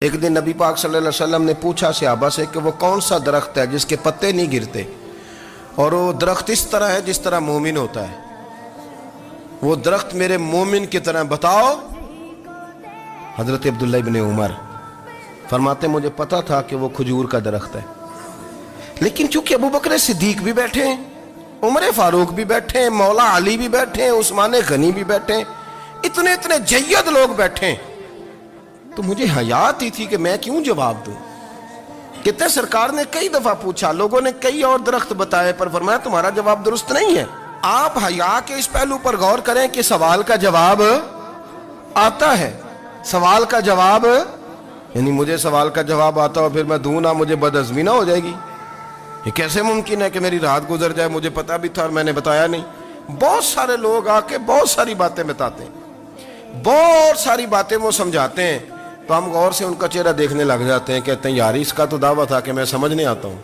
ایک دن نبی پاک صلی اللہ علیہ وسلم نے پوچھا صحابہ سے کہ وہ کون سا درخت ہے جس کے پتے نہیں گرتے، اور وہ درخت اس طرح ہے جس طرح مومن ہوتا ہے، وہ درخت میرے مومن کی طرح بتاؤ۔ حضرت عبداللہ ابن عمر فرماتے مجھے پتا تھا کہ وہ کھجور کا درخت ہے، لیکن چونکہ ابو بکر صدیق بھی بیٹھے ہیں، عمر فاروق بھی بیٹھے ہیں، مولا علی بھی بیٹھے ہیں، عثمان غنی بھی بیٹھے ہیں، اتنے جید لوگ بیٹھے ہیں، تو مجھے حیا آتی تھی کہ میں کیوں جواب دوں۔ کہتے سرکار نے کئی دفعہ پوچھا، لوگوں نے کئی اور درخت بتائے، پر فرمایا تمہارا جواب درست نہیں ہے۔ آپ حیا کے اس پہلو پر غور کریں کہ سوال کا جواب آتا ہے، سوال کا جواب، یعنی مجھے سوال کا جواب آتا ہو پھر میں دوں نہ، مجھے بدعزمی نہ ہو جائے گی؟ یہ کیسے ممکن ہے کہ میری رات گزر جائے، مجھے پتا بھی تھا اور میں نے بتایا نہیں؟ بہت سارے لوگ آ کے بہت ساری باتیں بتاتے ہیں، بہت ساری باتیں وہ سمجھاتے ہیں، تو ہم غور سے ان کا چہرہ دیکھنے لگ جاتے ہیں، کہتے ہیں یار اس کا تو دعویٰ تھا کہ میں سمجھنے آتا ہوں،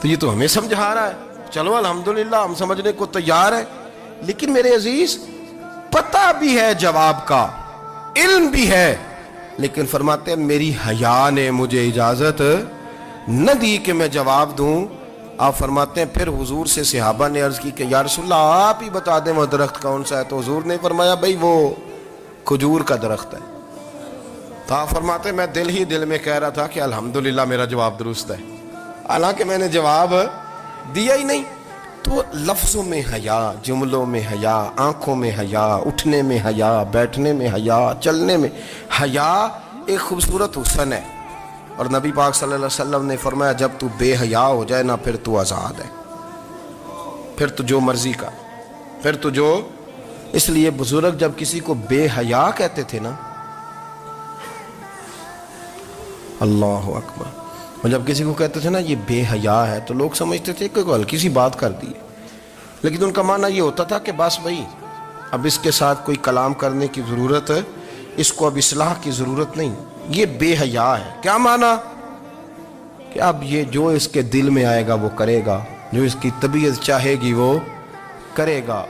تو یہ تو ہمیں سمجھا رہا ہے، چلو الحمدللہ ہم سمجھنے کو تیار ہے۔ لیکن میرے عزیز پتہ بھی ہے جواب کا، علم بھی ہے، لیکن فرماتے ہیں میری حیا نے مجھے اجازت نہ دی کہ میں جواب دوں۔ آپ فرماتے ہیں پھر حضور سے صحابہ نے عرض کی کہ یا رسول اللہ آپ ہی بتا دیں وہ درخت کون سا ہے، تو حضور نے فرمایا بھئی وہ کھجور کا درخت ہے۔ تو آپ فرماتے ہیں میں دل میں کہہ رہا تھا کہ الحمدللہ میرا جواب درست ہے، حالانکہ میں نے جواب دیا ہی نہیں۔ تو لفظوں میں حیا، جملوں میں حیا، آنکھوں میں حیا، اٹھنے میں حیا، بیٹھنے میں حیا، چلنے میں حیا ایک خوبصورت حسن ہے، اور نبی پاک صلی اللہ علیہ وسلم نے فرمایا جب تو بے حیا ہو جائے نا پھر تو آزاد ہے، پھر تو جو مرضی کا، پھر تو جو۔ اس لیے بزرگ جب کسی کو بے حیا کہتے تھے نا، اللہ اکبر، اور جب کسی کو کہتے تھے نا یہ بے حیا ہے تو لوگ سمجھتے تھے کہ ہلکی سی بات کر دی ہے، لیکن ان کا معنی یہ ہوتا تھا کہ بس بھائی اب اس کے ساتھ کوئی کلام کرنے کی ضرورت ہے، اس کو اب اصلاح کی ضرورت نہیں، یہ بے حیا ہے۔ کیا معنی؟ کہ اب یہ جو اس کے دل میں آئے گا وہ کرے گا، جو اس کی طبیعت چاہے گی وہ کرے گا۔